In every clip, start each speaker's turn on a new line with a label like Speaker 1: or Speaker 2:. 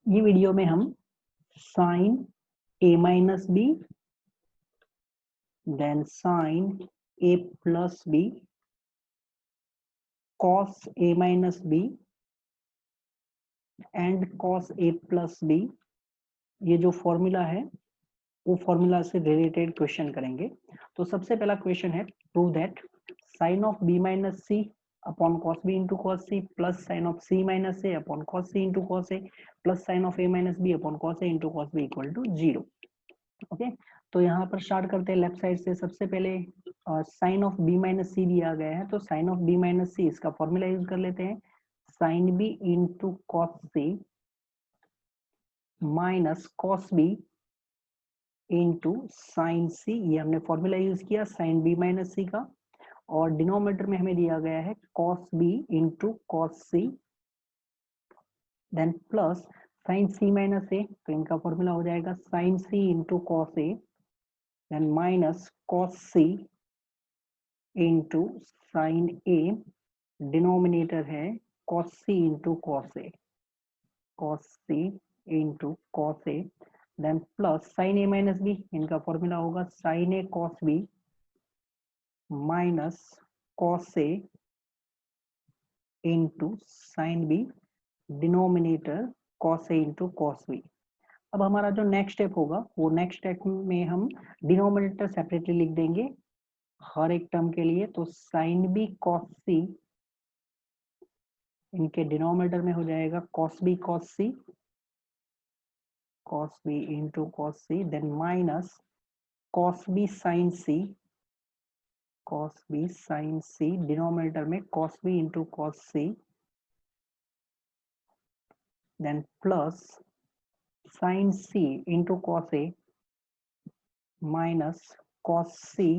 Speaker 1: ये वीडियो में हम sine a minus b then sine a plus b cos a minus b and cos a plus B, ये जो formula है वो फॉर्मूला से रिलेटेड क्वेश्चन करेंगे। तो सबसे पहला क्वेश्चन है prove that sine of b minus c upon cos b into cos c plus sine of c minus a upon cos c into cos a plus sine of a minus b upon cos a into cos b equal to 0। Okay, तो यहाँ पर start करते हैं left side से। सबसे पहले sine of b minus C दिया गया है, तो sine of b minus C इसका फॉर्मूला यूज कर लेते हैं। Sine b into cos C minus cos B into sine C, ये हमने फॉर्मूला यूज किया साइन b माइनस सी का। और डिनोमिनेटर में हमें दिया गया है cos b into cos C then plus sine c minus A, तो इनका फॉर्मूला हो जाएगा sine c into cos A then minus cos C into sine A, denominator है cos C into cos A, cos C into cos A then plus sine A minus B, इनका formula होगा sine A cos B minus cos A into sine B, denominator cos A into cos B. अब हमारा जो next step होगा वो next step में हम denominator separately लिख देंगे हर एक टर्म के लिए। तो साइन बी कॉस सी, इनके डिनोमिनेटर में हो जाएगा cos B cos C, cos B into cos C then minus cos B sine C, cos B sine C, denominator में cos B into cos C then plus sine C into cos A minus cos C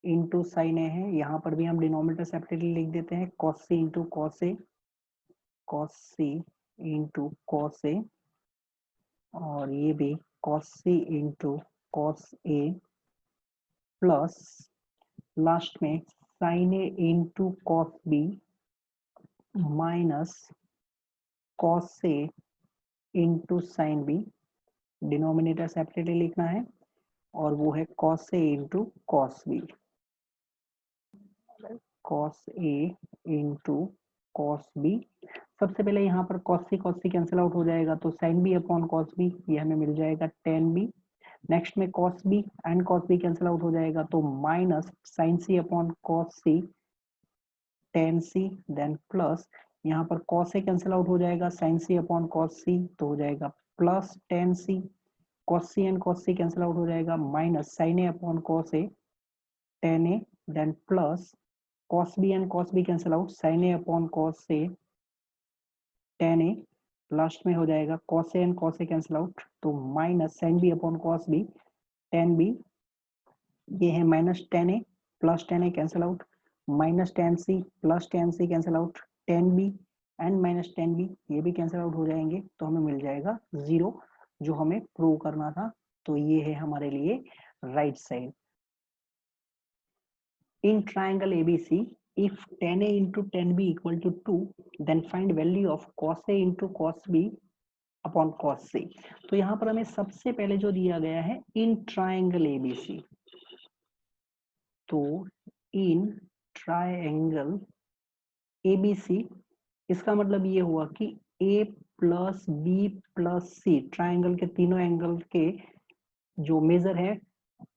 Speaker 1: into sine A है, यहाँ पर भी हम denominator separately लिख देते हैं cos C into cos A, cos C into cos A, और ये भी कॉस सी इंटू कॉस ए प्लस लास्ट में sine A into cos B minus cos A into sine B, denominator separately लिखना है और वो है कॉस ए इंटू कॉस बी, कॉस ए into cos B. सबसे पहले यहाँ पर cos c कैंसिल आउट हो जाएगा, तो sin b upon cos b ये हमें मिल जाएगा tan b। नेक्स्ट में cos b and cos b cancel out हो जाएगा, तो minus sin c upon cos c tan c then plus यहाँ पर cos a कैंसिल आउट हो जाएगा sin c upon cos c, तो हो जाएगा plus tan c, cos c and cos c cancel out हो जाएगा minus sin a upon cos a tan a then plus cos b and cos b cancel out sin a upon cos a tan a, last में हो जाएगा cos a and cos a cancel out, तो minus sin b upon cos b tan b, ये है minus tan a plus tan a cancel out, minus tan c plus tan c cancel out, tan b and minus tan b ये भी cancel out हो जाएंगे, तो हमें मिल जाएगा 0 जो हमें प्रूव करना था। तो ये है हमारे लिए right side. In triangle ABC, if tan A into tan B equal to 2, then find value of cos A into cos B upon cos C। तो यहाँ पर हमें सबसे पहले जो दिया गया है इन ट्राइंगल ABC, तो इन ट्राइंगल ABC इसका मतलब ये हुआ कि A plus B plus c, triangle के तीनों एंगल के जो मेजर है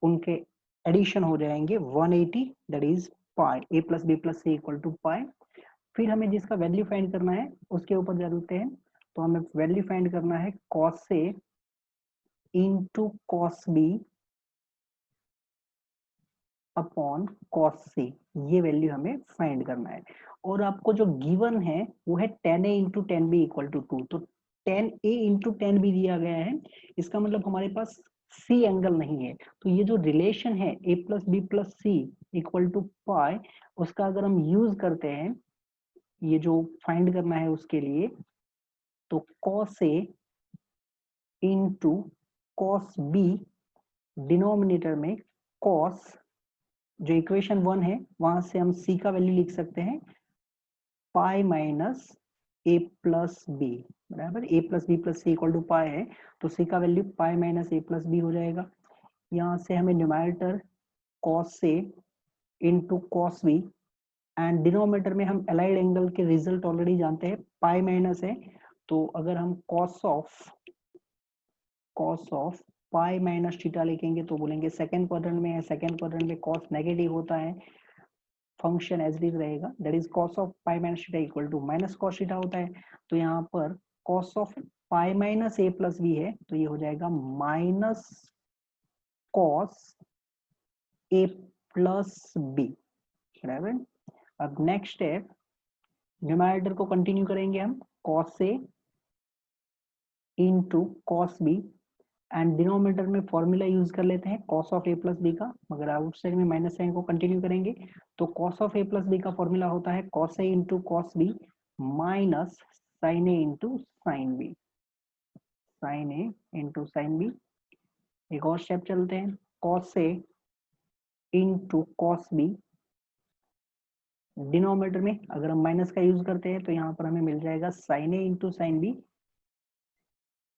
Speaker 1: उनके एडिशन हो जाएंगे 180, that is pi, A plus B plus C equal to pi. फिर हमें जिसका वैल्यू फाइंड करना है उसके ऊपर चलते हैं, तो हमें वैल्यू फाइंड करना है cos A into cos B upon cos C, ये वैल्यू हमें फाइंड करना है। और आपको जो गिवन है वो है tan A into tan B equal to 2, तो tan A into tan B दिया गया है, इसका मतलब हमारे पास C एंगल नहीं है। तो ये जो रिलेशन है A plus B plus C equal to pi, उसका अगर हम यूज करते हैं ये जो फाइंड करना है उसके लिए, तो cos A into cos B, denominator में cos, जो इक्वेशन 1 है वहां से हम C का वैल्यू लिख सकते हैं पाई माइनस ए प्लस बी, बराबर A plus B plus C equal to pi है, तो सी का वैल्यू पाई माइनस ए प्लस बी हो जाएगा। यहाँ से हमें numerator cos A into cos B, and denominator में हम अलाइड एंगल के रिजल्ट ऑलरेडी जानते हैं, पाई माइनस है, तो अगर हम cos of pi minus theta लिखेंगे तो बोलेंगे सेकंड क्वाड्रेंट में है, सेकंड क्वाड्रेंट में कॉस नेगेटिव होता है, फंक्शन एज इट इज रहेगा, that is cos of pi minus theta equal to minus cos theta होता है। तो यहाँ पर cos of pi minus A plus b है, तो ये हो जाएगा माइनस कॉस ए प्लस बी, बराबर। अब नेक्स्ट स्टेप, न्यूमरेटर को कंटिन्यू करेंगे हम, cos A into cos B, and denominator में फॉर्मूला यूज कर लेते हैं cos of A plus B का, मगर आउट साइड में माइनस साइन को कंटिन्यू करेंगे, तो cos of A plus B का फॉर्मूला होता है cos A into cos B minus sine A into sine B, sine A into sine B. एक और स्टेप चलते हैं, कॉस ए इंटू कॉस बी, डिनोमिनेटर में अगर हम माइनस का यूज करते हैं तो यहाँ पर हमें मिल जाएगा sine A into sine B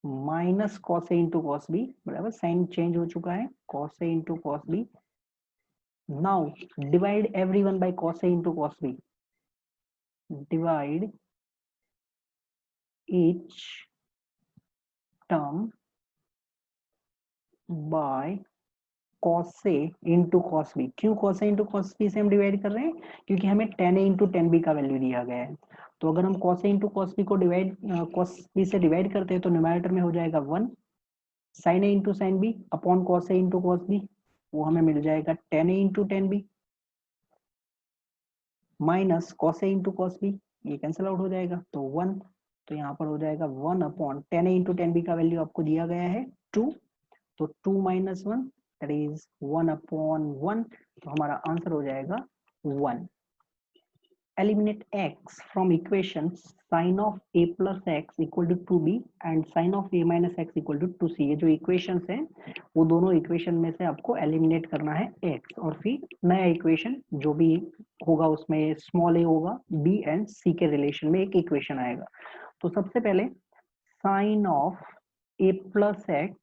Speaker 1: minus cos A into cos B, बराबर, साइन चेंज हो चुका है, cos A into cos B. Now divide everyone by cos A into cos B, divide each term by cos A into cos B. क्यों cos A into cos B से हम divide कर रहे हैं? क्योंकि हमें tan A into tan B का value दिया गया है, तो अगर हम cos A into cos B को cos B से डिवाइड करते हैं तो न्यूमरेटर में हो जाएगा 1, sin A into sin B upon cos A into cos B, वो हमें मिल जाएगा tan A into tan B minus cos A into cos B, ये कैंसिल आउट हो जाएगा तो 1, तो यहाँ पर हो जाएगा 1 upon tan A into tan B का वैल्यू आपको दिया गया है 2, तो 2 माइनस 1 दैट इज 1 अपॉन 1, तो हमारा आंसर हो जाएगा 1। Eliminate x from equations sin of a plus x equal to 2b and sin of a minus x equal to 2c। ये जो इक्वेशंस हैं वो दोनों इक्वेशन में से आपको एलिमिनेट करना है x, और फिर नया इक्वेशन जो भी होगा उसमें स्मॉल a होगा, b एंड c के रिलेशन में एक इक्वेशन आएगा। तो सबसे पहले sin of a plus x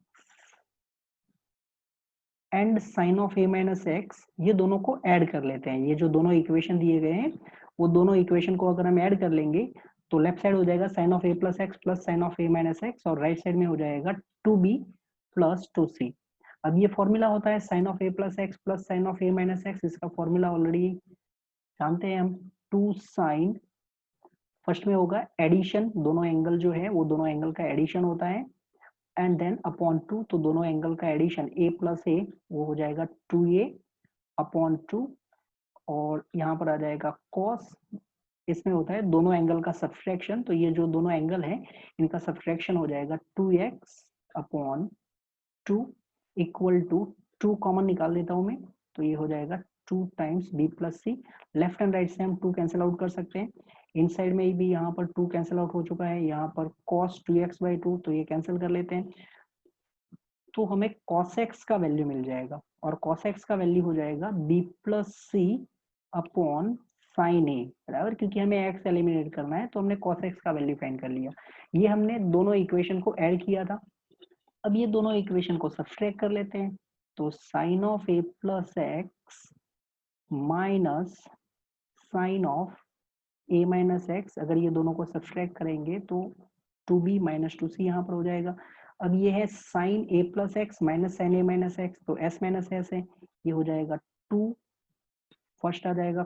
Speaker 1: and sine of A minus x, ये दोनों को ऐड कर लेते हैं। ये जो दोनों इक्वेशन दिए गए हैं वो दोनों इक्वेशन को अगर हम ऐड कर लेंगे तो लेफ्ट साइड हो जाएगा sine of A plus x plus sine of A minus x, और राइट साइड में हो जाएगा 2b प्लस 2c। अब ये फॉर्मूला होता है sine of A plus x plus sine of A minus x, इसका फॉर्मूला ऑलरेडी जानते हैं हम, 2 साइन, फर्स्ट में होगा एडिशन, दोनों एंगल जो है वो दोनों एंगल का एडिशन होता है, एंड देन अपॉन 2, तो दोनों एंगल का एडिशन a प्लस ए वो हो जाएगा 2a अपॉन 2, और यहाँ पर आ जाएगा cos, इसमें होता है दोनों एंगल का सब्सट्रैक्शन, तो ये जो दोनों एंगल हैं इनका सब्सट्रैक्शन हो जाएगा 2x upon 2 equal to 2 common निकाल देता हूं मैं, तो ये हो जाएगा 2 times b plus c. Left and right से हम 2 कैंसिल आउट कर सकते हैं, इन साइड में भी यहाँ पर 2 कैंसिल आउट हो चुका है, यहाँ पर cos 2x/2, तो ये कैंसिल कर लेते हैं, तो हमें cos x का वैल्यू मिल जाएगा, और cos x का वैल्यू हो जाएगा b प्लस सी अपॉन साइन ए, बराबर, क्योंकि हमें x एलिमिनेट करना है तो हमने cos x का वैल्यू फाइंड कर लिया। ये हमने दोनों इक्वेशन को ऐड किया था, अब ये दोनों इक्वेशन को सब्सट्रैक्ट कर लेते हैं, तो sine of A plus x minus sine of A minus x, अगर ये दोनों को सब्सट्रैक्ट करेंगे तो 2b माइनस 2c यहाँ पर हो जाएगा। अब ये है sign A plus x minus sine A minus x, तो s माइनस एस है, ये हो जाएगा 2, फर्स्ट आ जाएगा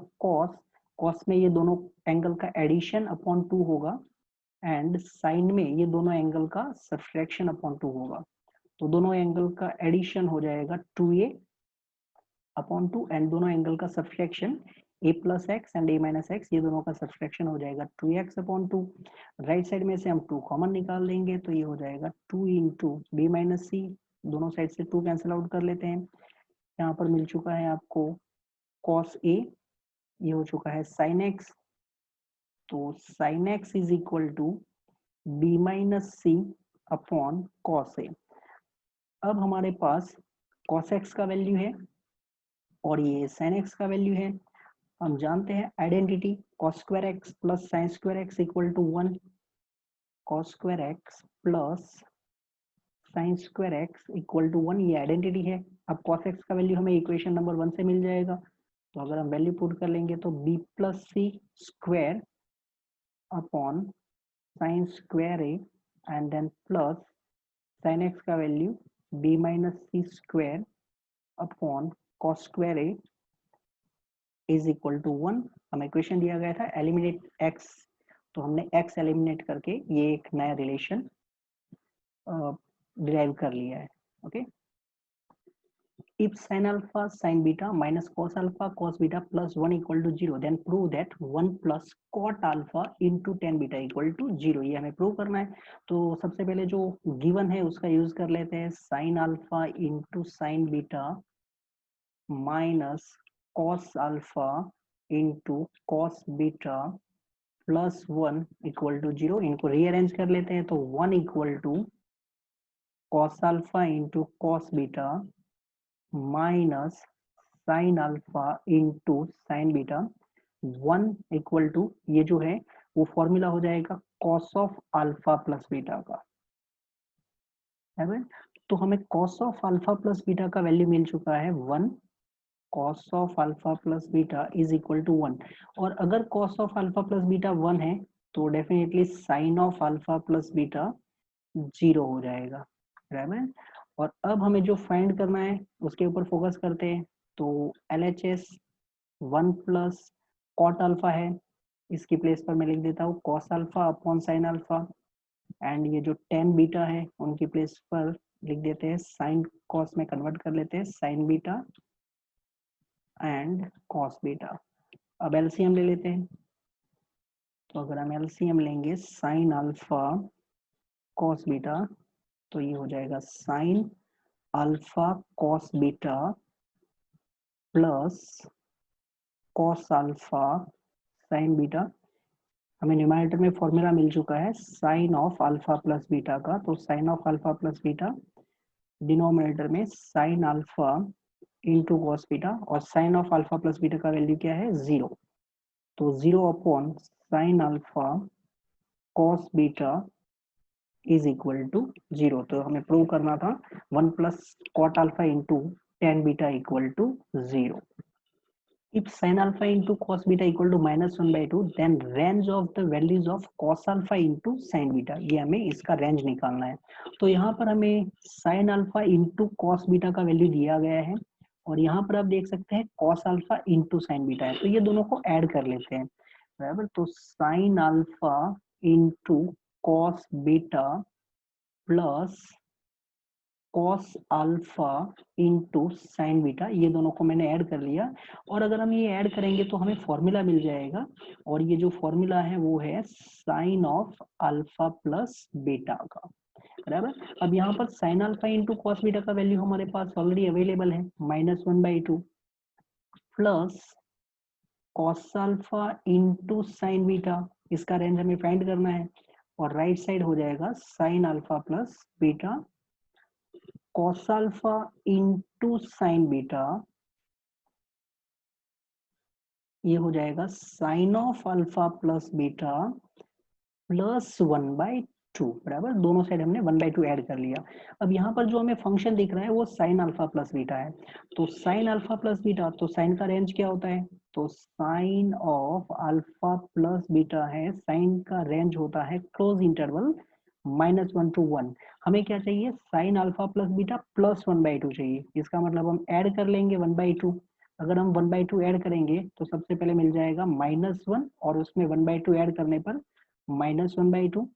Speaker 1: cos में ये दोनों एंगल का एडिशन अपॉन 2 होगा, एंड साइन में ये दोनों एंगल का सब्सट्रैक्शन अपॉन 2 होगा, तो दोनों एंगल का एडिशन हो जाएगा 2a अपॉन 2, एंड दोनों एंगल का subtraction a plus x and a minus x, ये दोनों का सब्सट्रैक्शन हो जाएगा 2x अपॉन 2। राइट साइड में से हम 2 कॉमन निकाल देंगे, तो ये हो जाएगा 2 इंटू बी माइनस सी, दोनों साइड से 2 कैंसिल आउट कर लेते हैं, यहाँ पर मिल चुका है आपको cos a, ये हो चुका है sin x, तो sin x is equal to b minus c upon cos a। अब हमारे पास cos x का वैल्यू है और ये sin x का वैल्यू है, हम जानते हैं identity cos square x plus sine square x equal to 1, cos square x plus sine square x equal to 1, ये आइडेंटिटी है। अब cos x का वैल्यू हमें इक्वेशन नंबर 1 से मिल जाएगा, तो अगर हम वैल्यू पुट कर लेंगे तो b plus C square upon sine square A and then plus sine X का value b minus C square upon cos square A is equal to 1। हमें इक्वेशन दिया गया था एलिमिनेट x, तो हमने x एलिमिनेट करके ये एक नया रिलेशन डिराइव कर लिया है। Okay, if sin alpha sin beta minus cos alpha cos beta plus 1 equal to 0 then prove that 1 plus cot alpha into tan beta equal to 0, ये हमें प्रूव करना है। तो सबसे पहले जो गिवन है उसका यूज कर लेते हैं, sin alpha into sin beta minus cos alpha into cos beta plus 1 equal to 0। इनको रीअरेंज कर लेते हैं, तो 1 equal to cos alpha into cos beta minus sine alpha into sine beta, 1 equal to ये जो है वो फॉर्मूला हो जाएगा cos of alpha plus beta का, है। तो हमें cos of alpha plus beta का वैल्यू मिल चुका है 1, cos ऑफ अल्फा प्लस बीटा इज इक्वल टू 1। और अगर cos of alpha plus beta 1 है तो definitely sine of alpha plus beta 0 हो जाएगा, राइट। और अब हमें जो फाइंड करना है उसके ऊपर फोकस करते हैं। तो LHS 1 प्लस कॉट अल्फा है, इसकी प्लेस पर मैं लिख देता हूँ cos alpha upon sine alpha, and ये जो टेन बीटा है उनकी प्लेस पर लिख देते हैं साइन कॉस में कन्वर्ट कर लेते हैं sign beta and cos beta. अब एलसीएम ले लेते हैं, तो अगर हम एलसीएम लेंगे साइन अल्फा कॉस बीटा तो ये हो जाएगा sine alpha cos beta plus cos alpha sine beta. हमें न्यूमरेटर में फॉर्मूला मिल चुका है sine of alpha plus beta का, तो sine of alpha plus beta denominator में sine alpha into cos beta, और sine of alpha plus beta का वैल्यू क्या है 0, तो 0 upon sine alpha cos beta is equal to 0। तो हमें प्रूव करना था 1 plus cot alpha into tan beta equal to 0। If sin alpha into cos beta equal to -1/2, then range of the values of cos alpha into sin beta, ये हमें इसका range निकालना है। तो यहाँ पर हमें sin alpha into cos beta का वैल्यू दिया गया है, और यहाँ पर आप देख सकते हैं cos alpha into sin beta है, तो ये दोनों को ऐड कर लेते हैं, बराबर। तो sin alpha into cos beta plus cos alpha into sine beta, ये दोनों को मैंने ऐड कर लिया। और अगर हम ये ऐड करेंगे तो हमें फॉर्मूला मिल जाएगा, और ये जो फॉर्मूला है वो है sine of alpha plus beta का, बराबर। अब यहाँ पर sine alpha into cos beta का वैल्यू हमारे पास ऑलरेडी अवेलेबल है -1/2 plus cos alpha into sine beta, इसका रेंज हमें फाइंड करना है, और राइट साइड हो जाएगा sine alpha plus beta cos alpha into sine beta, ये हो जाएगा sine of alpha plus beta plus 1/2, बराबर। दोनों साइड हमने 1/2 ऐड कर लिया। अब यहाँ पर जो हमें फंक्शन दिख रहा है वो साइन अल्फा प्लस बीटा है, तो साइन अल्फा प्लस बीटा, तो साइन का रेंज क्या होता है, तो sine of alpha plus beta है, साइन का रेंज होता है क्लोज इंटरवल -1 to 1। हमें क्या चाहिए, sign alpha plus beta plus 1/2 चाहिए, इसका मतलब हम ऐड कर लेंगे 1/2। अगर हम 1/2 ऐड करेंगे तो सबसे पहले मिल जाएगा -1, और उसमें 1/2 ऐड करने पर -1/2,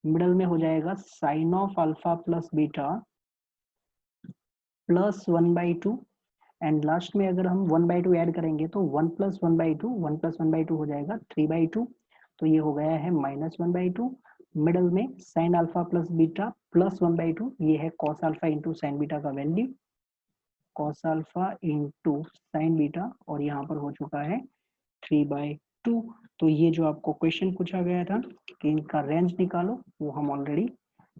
Speaker 1: मिडल में हो जाएगा sine of alpha plus beta plus 1/2, and last में अगर हम 1/2 ऐड करेंगे तो 1 प्लस 1/2, 1 प्लस 1/2 हो जाएगा 3/2, तो ये हो गया है -1/2। मिडल में sine alpha plus beta plus 1/2, ये है cos alpha into sine beta का value, cos alpha into sine beta, और यहाँ पर हो चुका है 3/2। तो ये जो आपको क्वेश्चन पूछा गया था कि इनका रेंज निकालो, वो हम ऑलरेडी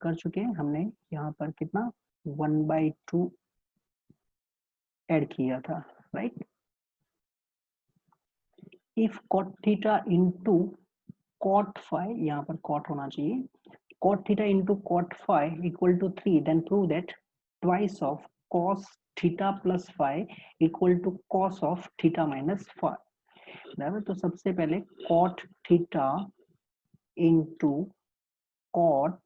Speaker 1: कर चुके हैं। हमने यहाँ पर कितना 1/2 ऐड किया था, right. If cot theta into cot phi, यहाँ पर cot होना चाहिए, cot theta into cot phi equal to 3, then prove that twice of cos theta plus phi equal to cos of theta minus phi. बराबर, तो सबसे पहले cot theta into cot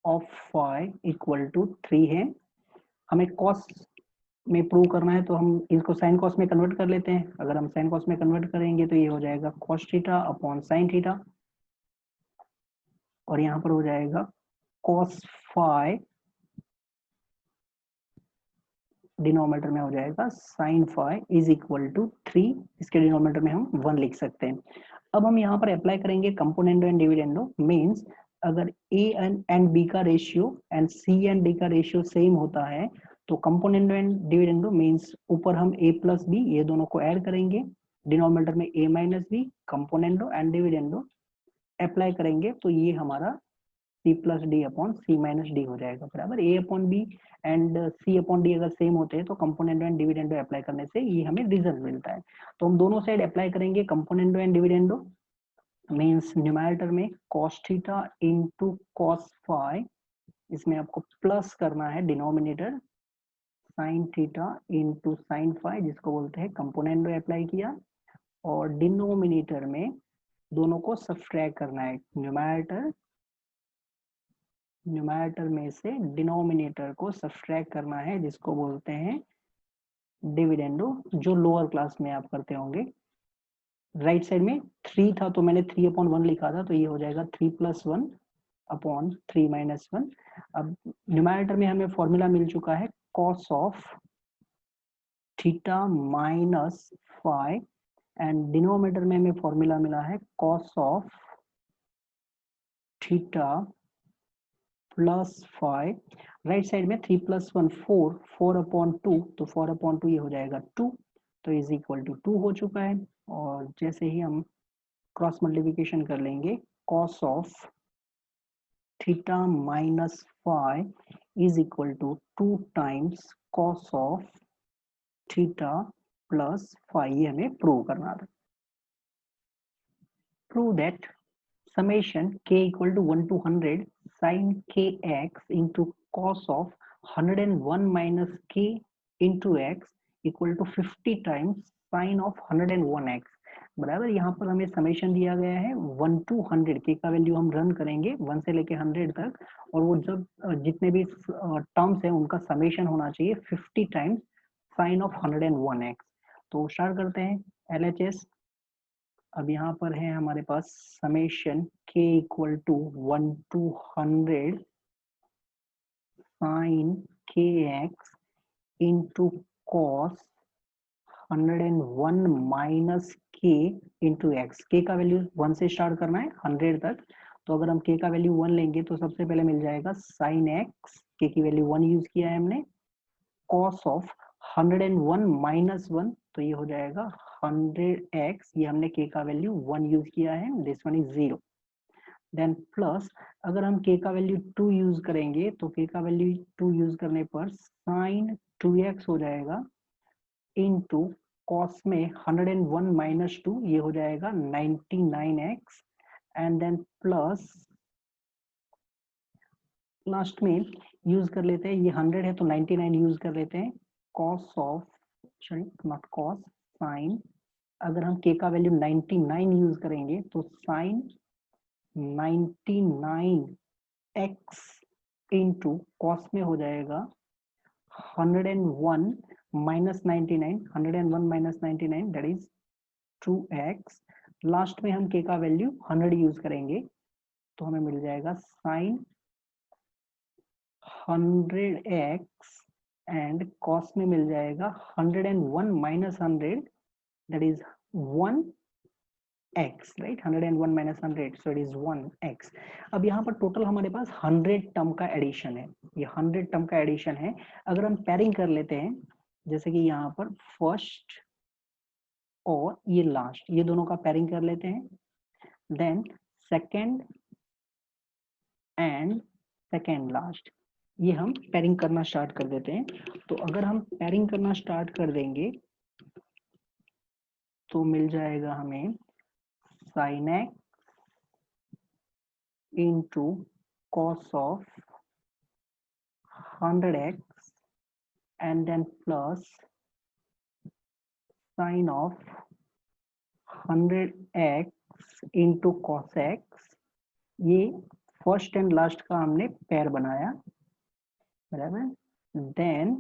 Speaker 1: of phi equal to 3 है। हमें cos में prove करना है तो हम इसको साइन कॉस में कन्वर्ट कर लेते हैं। अगर हम साइन कॉस में कन्वर्ट करेंगे तो ये हो जाएगा cos theta upon sine theta, और यहाँ पर हो जाएगा cos फाई डिनोमिनेटर में हो जाएगा sin phi is equal to 3, इसके डिनोमिनेटर में हम 1 लिख सकते हैं। अब हम यहाँ पर अप्लाई करेंगे कंपोनेंडो एंड डिविडेंडो, मींस अगर a एंड b का ratio and c and d का रेशियो सेम होता है तो कंपोनेंडो एंड डिविडेंडो मींस ऊपर हम a प्लस b ये दोनों को ऐड करेंगे, डिनोमिनेटर में a minus b, componendo and dividendo apply करेंगे तो ये हमारा c plus D upon C minus D हो जाएगा। बराबर, a upon B and c upon D अगर सेम होते हैं तो कंपोनेंडो एंड डिविडेंडो अप्लाई करने से ये हमें रिजल्ट मिलता है। तो हम दोनों साइड अप्लाई करेंगे componendo and dividendo, means numerator में cos theta into cos phi, इसमें आपको प्लस करना है denominator sin theta into sine phi जिसको बोलते हैं कंपोनेंडो अप्लाई किया, और डिनोमिनेटर में दोनों को सब्ट्रैक्ट करना है, न्यूमरेटर में से डिनोमिनेटर को सब्ट्रैक्ट करना है जिसको बोलते हैं डिविडेंडो, जो लोअर क्लास में आप करते होंगे। राइट साइड में 3 था तो मैंने 3 अपॉन 1 लिखा था, तो ये हो जाएगा 3 प्लस 1 अपॉन 3 माइनस 1। अब न्यूमरेटर में हमें फॉर्मूला मिल चुका है cos of theta minus phi, and denominator में हमें फॉर्मूला मिला है cos of theta plus five. Right side में 3 प्लस 1 4, 4 अपॉन 2, तो 4 अपॉन 2 ये हो जाएगा 2, तो इज इक्वल टू 2 हो चुका है। और जैसे ही हम क्रॉस मल्टीप्लिकेशन कर लेंगे cos of theta minus five is equal to 2 times cos of theta plus five, ये हमें प्रूव करना था। Prove that summation k equal to 1 to 100 sin kx into cos of 101 minus k into x equal to 50 times sin of 101x। बराबर, यहाँ पर हमें summation दिया गया है 1 to 100, के का वैल्यू हम रन करेंगे 1 से लेके 100 तक, और वो जब जितने भी टर्म्स है उनका समेशन होना चाहिए 50 टाइम्स sin of 101x। तो स्टार्ट करते हैं LHS। अब यहाँ पर है हमारे पास summation k equal to 1 to 100 sin kx into cos 101 minus k into X. K का वैल्यू 1 से स्टार्ट करना है 100 तक, तो अगर हम k का वैल्यू 1 लेंगे तो सबसे पहले मिल जाएगा sin x, k की वैल्यू 1 यूज किया है हमने, cos ऑफ 101 माइनस 1, तो ये हो जाएगा 100x, ये हमने k का वैल्यू 1 यूज किया है, this one is 0। Then plus अगर हम k का वैल्यू 2 यूज करेंगे तो k का वैल्यू 2 यूज करने पर sin 2x हो जाएगा इनटू cos में 101 माइनस 2, ये हो जाएगा 99x, and then plus last में यूज कर लेते हैं, ये 100 है तो 99 यूज कर लेते हैं, cos of not cos sin, अगर हम k का वैल्यू 99 यूज करेंगे तो sin 99x इंटू कॉस में हो जाएगा 101 minus 99, 101 minus 99 that is 2x। Last में हम k का वैल्यू 100 यूज करेंगे तो हमें मिल जाएगा sin 100x, एंड कॉस में मिल जाएगा 101 minus 100 that is 1x, right, 101 minus 100 so it is 1x। अब यहाँ पर टोटल हमारे पास 100 टर्म का एडिशन है, ये 100 टर्म का एडिशन है। अगर हम पेयरिंग कर लेते हैं, जैसे कि यहाँ पर फर्स्ट और ये लास्ट, ये दोनों का पेयरिंग कर लेते हैं, then second and second last, ये हम पेयरिंग करना स्टार्ट कर देते हैं। तो अगर हम पेयरिंग करना स्टार्ट कर देंगे तो मिल जाएगा हमें sin x into cos of 100x and then plus sin of 100x into cos x। ये फर्स्ट एंड लास्ट का हमने पेयर बनाया, बराबर। Then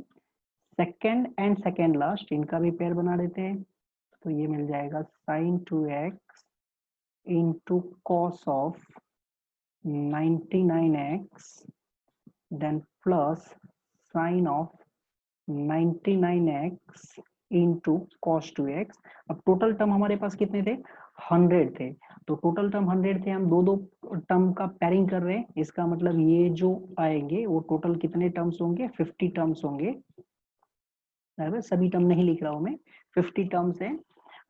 Speaker 1: second and second last इनका भी पेयर बना देते हैं, तो ये मिल जाएगा sin 2x into cos of 99x then plus sin of 99x into cos 2x। अब टोटल टर्म हमारे पास कितने थे, 100 थे, तो टोटल टर्म 100 थे, हम दो दो टर्म का पेयरिंग कर रहे हैं, इसका मतलब ये जो आएंगे वो टोटल कितने टर्म्स होंगे, 50 टर्म्स होंगे, बराबर। सभी टर्म नहीं लिख रहा हूं मैं, 50 टर्म्स है।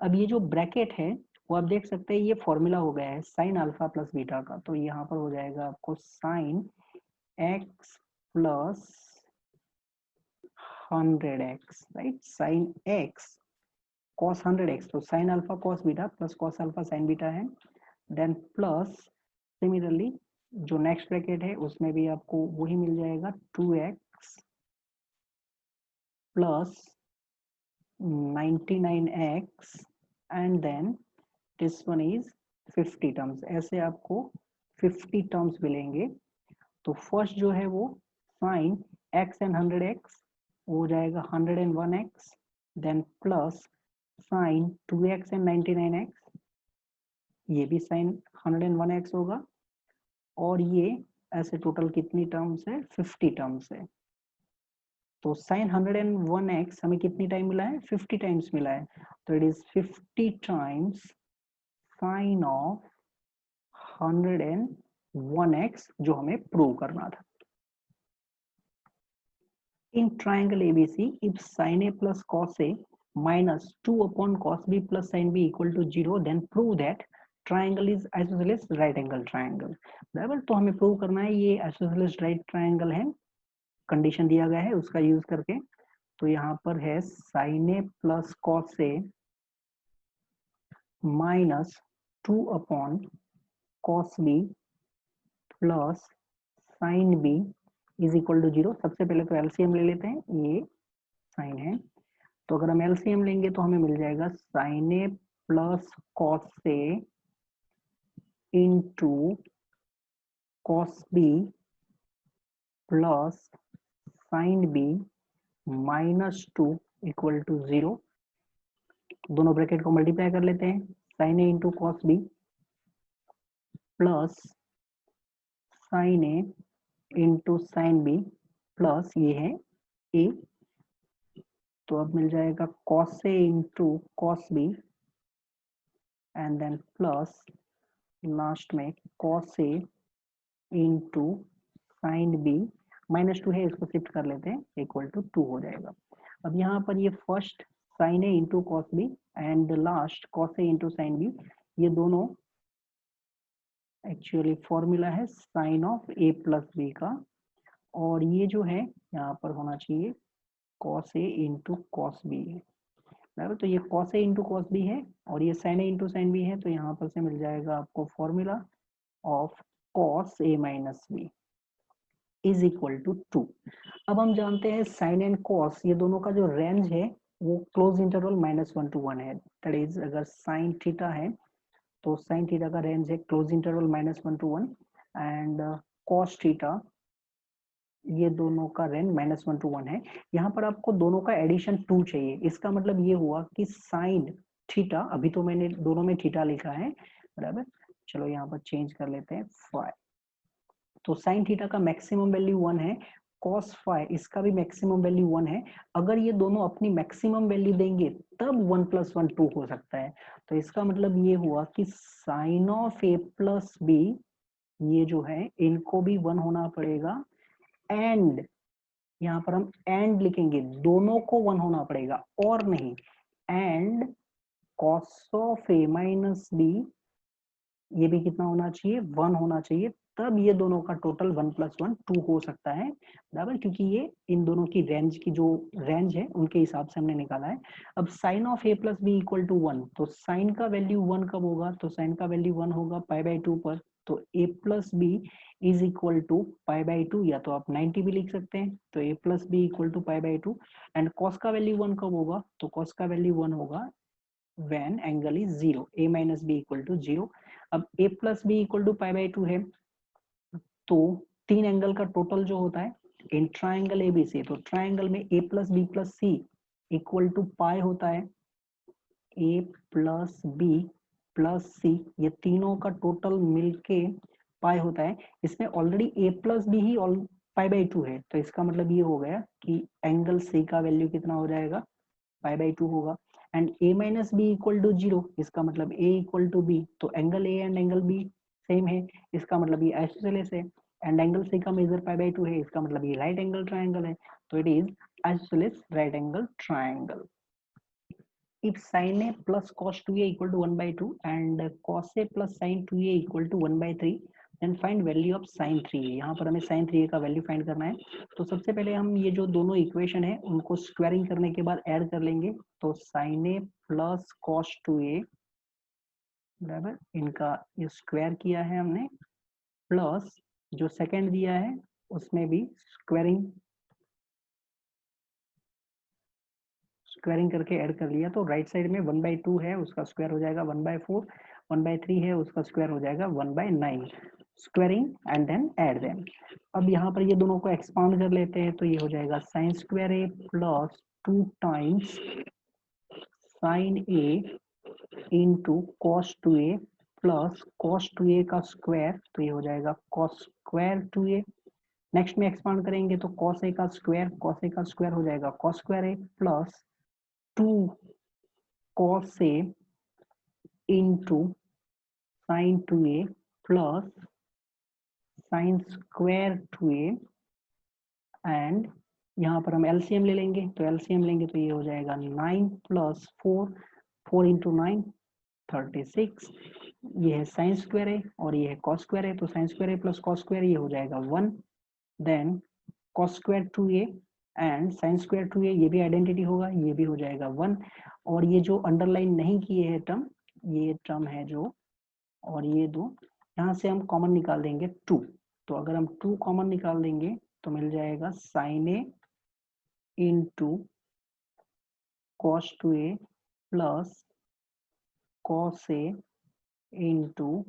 Speaker 1: अब ये जो ब्रैकेट है वो आप देख सकते हैं, ये फॉर्मूला हो गया है साइन अल्फा प्लस बीटा का, तो यहाँ पर हो जाएगा आपको sine x plus 100x, right, sine x cos 100x, तो sine alpha cos beta plus cos alpha sine beta है, देन प्लस सिमिलरली जो नेक्स्ट ब्रैकेट है उसमें भी आपको वही मिल जाएगा 2x plus 99x and then this one is 50 terms. ऐसे आपको 50 टर्म्स मिलेंगे। तो फर्स्ट जो है वो साइन x एंड 100x हो जाएगा 101x, then plus sign 2x and 99x, ये भी साइन 101x होगा, और ये ऐसे टोटल कितनी टर्म्स है, 50 टर्म्स है। तो साइन 101x हमें कितनी टाइम मिला है, 50 टाइम्स मिला है, तो it is 50 times sign of 101x जो हमें प्रूव करना था। In triangle ABC, if sin A plus cos A minus 2 upon cos B plus sin B equal to 0, then prove that triangle is isosceles right angle triangle। बराबर, तो हमें prove करना है ये isosceles right triangle है, condition दिया गया है उसका यूज करके। तो यहाँ पर है sin A plus cos A minus 2 upon cos B plus sin B is equal to 0। सबसे पहले तो एलसीएम ले लेते हैं, ये साइन है, तो अगर हम एलसीएम लेंगे तो हमें मिल जाएगा sine A plus cos A into cos B plus sine B minus 2 equal to 0। दोनों ब्रैकेट को मल्टीप्लाई कर लेते हैं, sine A into cos B plus sine A into sine B plus ये है ए, तो अब मिल जाएगा cos A into cos B and then plus last में cos A into sine B minus 2 है, इसको शिफ्ट कर लेते हैं, इक्वल टू 2 हो जाएगा। अब यहाँ पर ये first sine A into cos B and last cos A into sine B, ये दोनों एक्चुअली फॉर्मूला है sine of A plus B का, और ये जो है यहाँ पर होना चाहिए cos A into cos B, बराबर। तो ये cos A into cos B है और ये sin A into sin B है, तो यहाँ पर से मिल जाएगा आपको formula of cos A minus B is equal to 2। अब हम जानते हैं sin एंड cos ये दोनों का जो रेंज है वो क्लोज इंटरवल -1 to 1 है, दैट इज अगर sin थीटा है तो sin थीटा का रेंज है close interval -1 to 1 and cos theta ये दोनों का रेंज -1 to 1 है। यहाँ पर आपको दोनों का एडिशन 2 चाहिए, इसका मतलब ये हुआ कि साइन थीटा, अभी तो मैंने दोनों में थीटा लिखा है, बराबर। चलो यहाँ पर चेंज कर लेते हैं फाई, तो साइन थीटा का मैक्सिमम वैल्यू 1 है, कॉस फाई इसका भी मैक्सिमम वैल्यू 1 है। अगर ये दोनों अपनी मैक्सिमम वैल्यू देंगे तब 1 + 1 2 हो सकता है, तो इसका मतलब ये हुआ कि sine of A plus B ये जो है इनको भी 1 होना पड़ेगा, एंड यहाँ पर हम एंड लिखेंगे, दोनों को 1 होना पड़ेगा और नहीं, and cos of A minus B ये भी कितना होना चाहिए, 1 होना चाहिए, तब ये दोनों का टोटल 1 + 1 2 हो सकता है, बराबर, क्योंकि ये इन दोनों की रेंज की जो रेंज है उनके हिसाब से हमने निकाला है। अब साइन ऑफ a + b = 1, तो साइन का वैल्यू 1 कब होगा, तो साइन का वैल्यू 1 होगा π/2 पर, तो a + b = π/2, या तो आप 90 भी लिख सकते हैं, तो a + b = π/2। एंड cos का वैल्यू 1 कब होगा, तो cos का वैल्यू 1 होगा when angle is 0, a - b = 0। अब a + b = π/2 है, तो तीन एंगल का टोटल जो होता है इन ट्राइंगल ABC, तो ट्राइंगल में a + b + c = पाई होता है, a + b + c, ये तीनों का टोटल मिलके पाई होता है। इसमें ऑलरेडी a + b ही π/2 है, तो इसका मतलब ये हो गया कि एंगल C का वैल्यू कितना हो जाएगा, π/2 होगा। एंड a - b = 0, इसका मतलब a = b, तो angle A and angle B same है, इसका मतलब ये आइसोसेलेस है। एंड एंगल C का मेजर π/2 है, इसका मतलब ये राइट एंगल ट्रायंगल है, तो it is isosceles right angle triangle. If sin A plus cos 2A = 1/2 and cos A plus sin 2A = 1/3, then find value of sin 3A। यहाँ पर हमें sin 3A का वैल्यू फाइंड करना है। तो सबसे पहले हम ये जो दोनों इक्वेशन है उनको स्क्वायरिंग करने के बाद ऐड कर लेंगे, तो sin A plus cos 2A बराबर, इनका ये स्क्वायर किया है हमने, प्लस जो सेकंड दिया है उसमें भी स्क्वायरिंग करके ऐड कर लिया, तो राइट साइड में 1/2 है उसका स्क्वायर हो जाएगा 1/4, 1/3 है उसका स्क्वायर हो जाएगा 1/9, squaring and then add them. अब यहाँ पर ये दोनों को एक्सपांड कर लेते हैं, तो ये हो जाएगा sin square A plus 2 times sin A into cos 2A plus cos 2A का स्क्वायर, तो ये हो जाएगा cos square 2A। नेक्स्ट में एक्सपांड करेंगे तो cos A का स्क्वायर हो जाएगा cos square A plus 2 cos A into sin 2A plus sin square 2A, and यहाँ पर हम एलसीएम ले लेंगे, तो एलसीएम लेंगे तो ये हो जाएगा 9 + 4, 4 × 9 36, ये है साइन स्क्वायर है और ये है कॉस स्क्वायर है, तो साइन स्क्वायर है प्लस कॉस स्क्वायर ये हो जाएगा 1, then cos square 2a and sine square 2a, ये भी आइडेंटिटी होगा, ये भी हो जाएगा 1। और ये जो अंडरलाइन नहीं किए है टर्म, ये टर्म है जो, और ये दो यहाँ से हम कॉमन निकाल देंगे 2, तो अगर हम 2 कॉमन निकाल देंगे तो मिल जाएगा sine A into cos 2a plus cos A into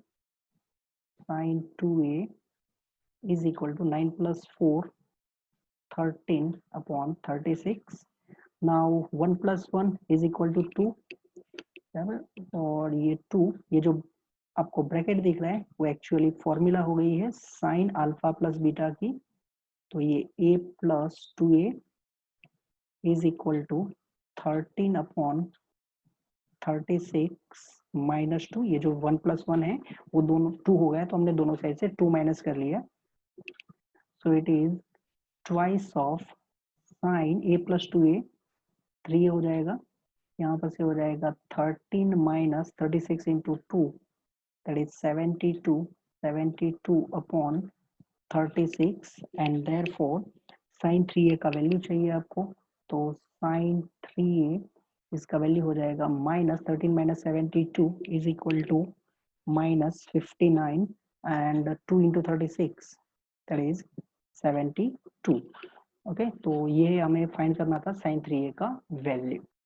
Speaker 1: sine 2a is equal to 9 plus 4 13/36। now 1 plus 1 is equal to 2, और ये 2, ये जो आपको ब्रैकेट दिख रहा है वो एक्चुअली फॉर्मूला हो गई है साइन अल्फा प्लस बीटा की, तो ये a plus 2a is equal to 13/36 minus 2, ये जो 1 plus 1 है वो दोनों 2 हो गया, तो हमने दोनों साइड से 2 माइनस कर लिया, so it is twice of sin a plus 2a, 3 हो जाएगा, यहाँ पर से हो जाएगा 13 minus 36 into 2, that is 72/36, and therefore sin 3a का वैल्यू चाहिए आपको, तो sin 3a इसका वैल्यू हो जाएगा -13 - 72 is equal to -59, and 2 into 36 that is 72। Okay, तो ये हमें फाइंड करना था sin 3a का वैल्यू।